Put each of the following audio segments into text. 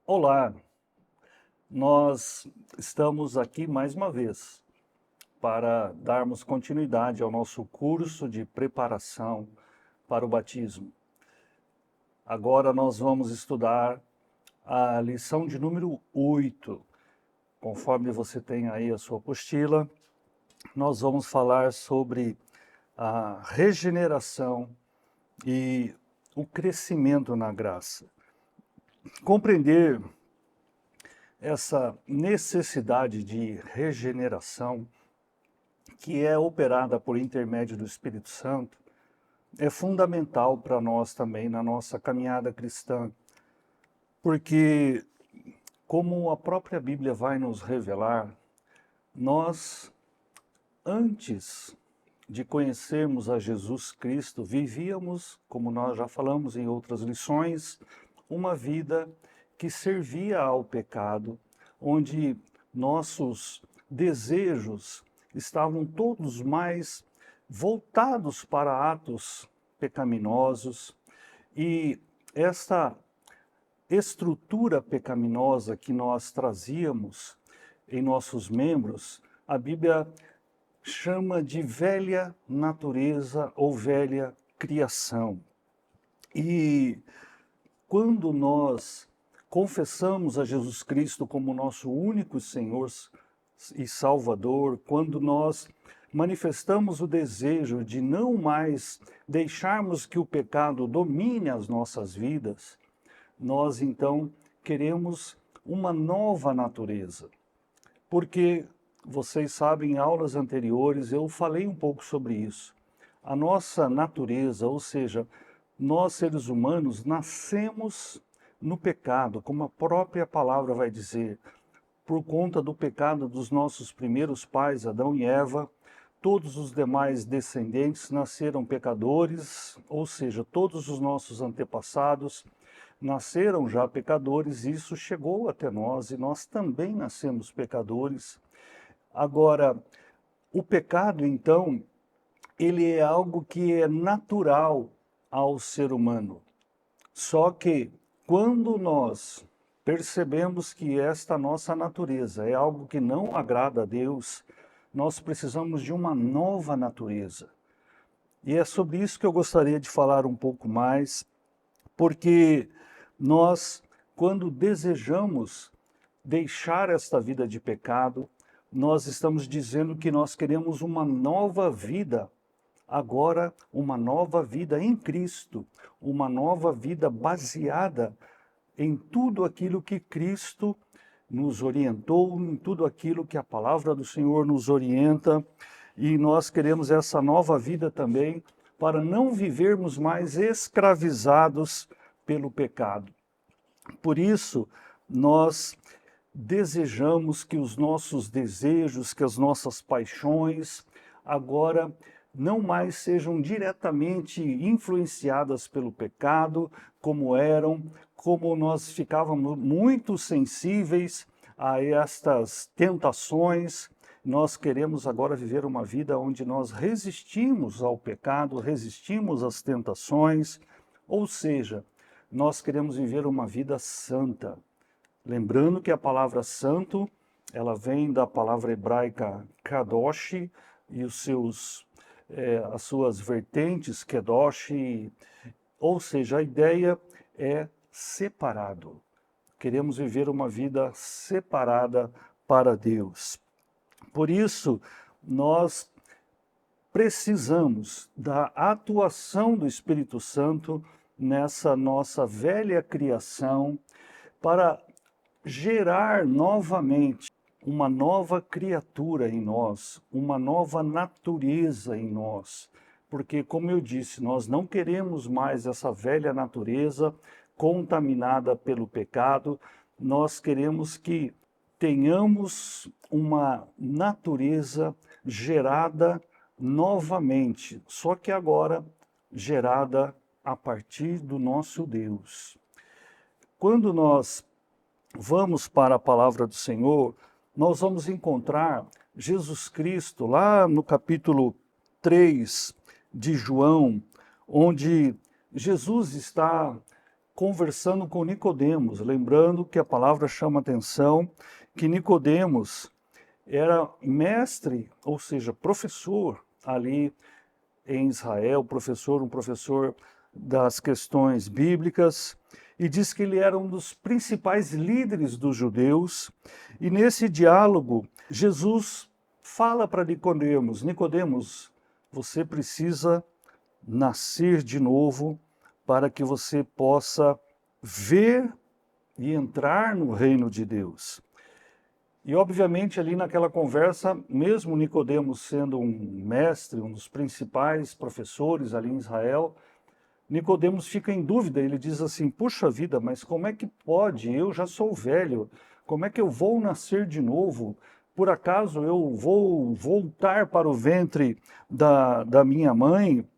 Olá, nós estamos aqui mais uma vez para darmos continuidade ao nosso curso de preparação para o batismo. Agora nós vamos estudar a lição de número 8. Conforme você tem aí a sua apostila, nós vamos falar sobre a regeneração e o crescimento na graça. Compreender essa necessidade de regeneração que é operada por intermédio do Espírito Santo é fundamental para nós também na nossa caminhada cristã, porque, como a própria Bíblia vai nos revelar, nós, antes de conhecermos a Jesus Cristo, vivíamos, como nós já falamos em outras lições, uma vida que servia ao pecado, onde nossos desejos estavam todos mais voltados para atos pecaminosos, e esta estrutura pecaminosa que nós trazíamos em nossos membros, a Bíblia chama de velha natureza ou velha criação. E quando nós confessamos a Jesus Cristo como nosso único Senhor e Salvador, quando nós manifestamos o desejo de não mais deixarmos que o pecado domine as nossas vidas, nós então queremos uma nova natureza. Porque, vocês sabem, em aulas anteriores eu falei um pouco sobre isso. A nossa natureza, ou seja, nós seres humanos nascemos no pecado, como a própria palavra vai dizer, por conta do pecado dos nossos primeiros pais, Adão e Eva. Todos os demais descendentes nasceram pecadores, ou seja, todos os nossos antepassados nasceram já pecadores, e isso chegou até nós, e nós também nascemos pecadores. Agora, o pecado, então, ele é algo que é natural ao ser humano. Só que, quando nós percebemos que esta nossa natureza é algo que não agrada a Deus, nós precisamos de uma nova natureza. E é sobre isso que eu gostaria de falar um pouco mais, porque nós, quando desejamos deixar esta vida de pecado, nós estamos dizendo que nós queremos uma nova vida, agora uma nova vida em Cristo, uma nova vida baseada em tudo aquilo que Cristo nos orientou, em tudo aquilo que a palavra do Senhor nos orienta, e nós queremos essa nova vida também para não vivermos mais escravizados pelo pecado. Por isso, nós desejamos que os nossos desejos, que as nossas paixões, agora não mais sejam diretamente influenciadas pelo pecado, como eram, como nós ficávamos muito sensíveis a estas tentações. Nós queremos agora viver uma vida onde nós resistimos ao pecado, resistimos às tentações, ou seja, nós queremos viver uma vida santa. Lembrando que a palavra santo, ela vem da palavra hebraica kadosh e as suas vertentes, kedosh, ou seja, a ideia é separado. Queremos viver uma vida separada para Deus. Por isso, nós precisamos da atuação do Espírito Santo nessa nossa velha criação para gerar novamente uma nova criatura em nós, uma nova natureza em nós. Porque, como eu disse, nós não queremos mais essa velha natureza contaminada pelo pecado, nós queremos que tenhamos uma natureza gerada novamente, só que agora gerada a partir do nosso Deus. Quando nós vamos para a palavra do Senhor, nós vamos encontrar Jesus Cristo lá no capítulo 3 de João, onde Jesus está conversando com Nicodemos, lembrando que a palavra chama atenção que Nicodemos era mestre, ou seja, professor ali em Israel, um professor das questões bíblicas, e diz que ele era um dos principais líderes dos judeus, e nesse diálogo, Jesus fala para Nicodemos, Nicodemos, você precisa nascer de novo para que você possa ver e entrar no reino de Deus. E obviamente ali naquela conversa, mesmo Nicodemos sendo um mestre, um dos principais professores ali em Israel, Nicodemos fica em dúvida, ele diz assim, puxa vida, mas como é que pode? Eu já sou velho, como é que eu vou nascer de novo? Por acaso eu vou voltar para o ventre da minha mãe?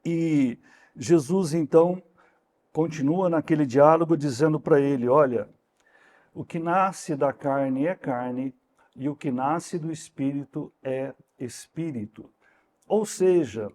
E Jesus então continua naquele diálogo dizendo para ele, olha, o que nasce da carne é carne, e o que nasce do espírito é espírito. Ou seja,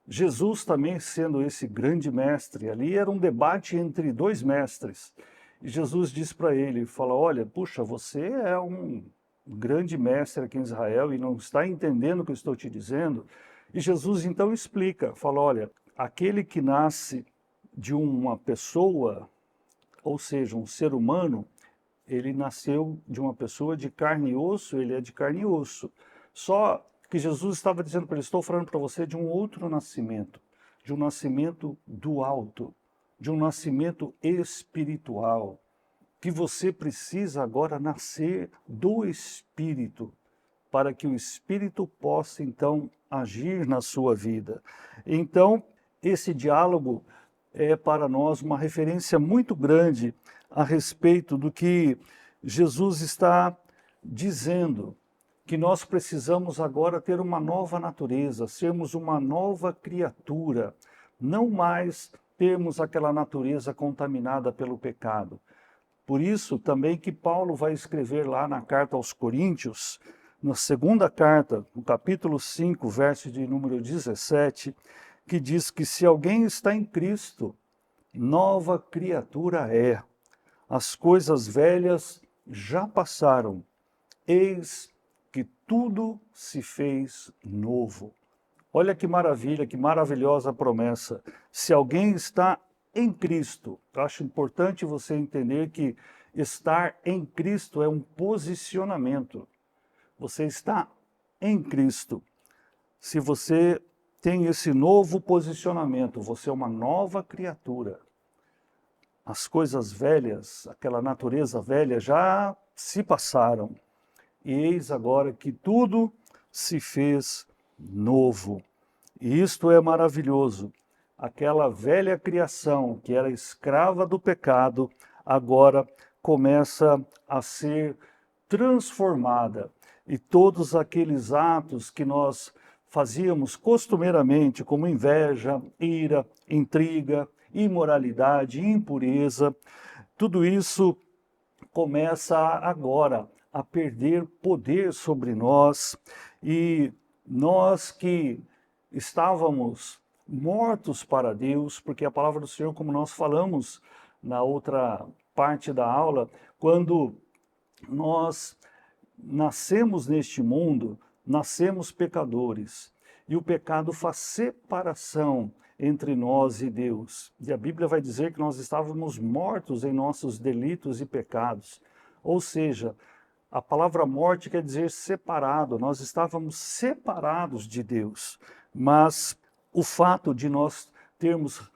Jesus também sendo esse grande mestre, ali era um debate entre dois mestres. E Jesus diz para ele, fala, olha, puxa, você é um grande mestre aqui em Israel e não está entendendo o que eu estou te dizendo. E Jesus então explica, fala, olha, aquele que nasce de uma pessoa, ou seja, um ser humano, ele nasceu de uma pessoa de carne e osso, ele é de carne e osso. Só que Jesus estava dizendo para ele, estou falando para você de um outro nascimento, de um nascimento do alto, de um nascimento espiritual, que você precisa agora nascer do Espírito, para que o Espírito possa então agir na sua vida. Então, esse diálogo é para nós uma referência muito grande a respeito do que Jesus está dizendo, que nós precisamos agora ter uma nova natureza, sermos uma nova criatura, não mais termos aquela natureza contaminada pelo pecado. Por isso também que Paulo vai escrever lá na carta aos Coríntios, na segunda carta, no capítulo 5, verso de número 17, que diz que se alguém está em Cristo, nova criatura é. As coisas velhas já passaram, eis que tudo se fez novo. Olha que maravilha, que maravilhosa promessa. Se alguém está em Cristo, eu acho importante você entender que estar em Cristo é um posicionamento. Você está em Cristo. Se você tem esse novo posicionamento, você é uma nova criatura. As coisas velhas, aquela natureza velha já se passaram. E eis agora que tudo se fez novo. E isto é maravilhoso. Aquela velha criação que era escrava do pecado, agora começa a ser transformada. E todos aqueles atos que nós fazíamos costumeiramente, como inveja, ira, intriga, imoralidade, impureza, tudo isso começa agora a perder poder sobre nós, e nós que estávamos mortos para Deus, porque a palavra do Senhor, como nós falamos na outra parte da aula, quando nós nascemos neste mundo, nascemos pecadores, e o pecado faz separação entre nós e Deus. E a Bíblia vai dizer que nós estávamos mortos em nossos delitos e pecados. Ou seja, a palavra morte quer dizer separado, nós estávamos separados de Deus. Mas o fato de nós termos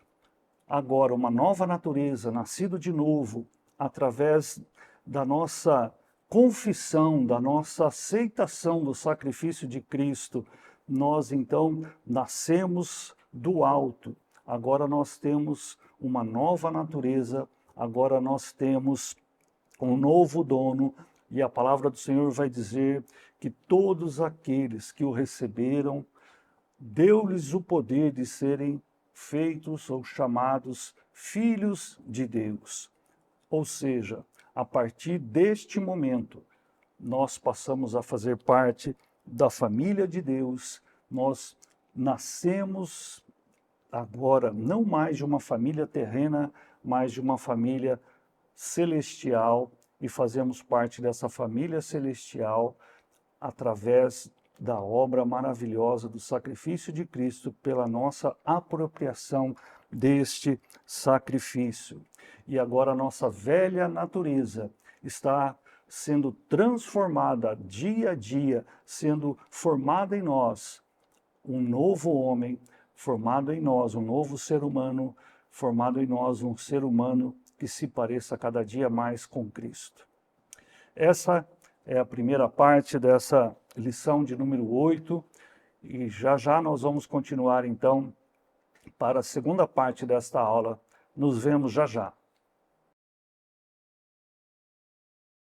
agora uma nova natureza, nascido de novo, através da nossa confissão, da nossa aceitação do sacrifício de Cristo, nós então nascemos do alto. Agora nós temos uma nova natureza, agora nós temos um novo dono, e a palavra do Senhor vai dizer que todos aqueles que o receberam, deu-lhes o poder de serem feitos ou chamados filhos de Deus. Ou seja, a partir deste momento, nós passamos a fazer parte da família de Deus, nós nascemos agora não mais de uma família terrena, mas de uma família celestial e fazemos parte dessa família celestial através da obra maravilhosa do sacrifício de Cristo pela nossa apropriação deste sacrifício. E agora a nossa velha natureza está sendo transformada dia a dia, sendo formada em nós um novo homem, formado em nós um novo ser humano, formado em nós um ser humano que se pareça cada dia mais com Cristo. Essa é a primeira parte dessa lição de número 8, e já já nós vamos continuar então para a segunda parte desta aula. Nos vemos já já.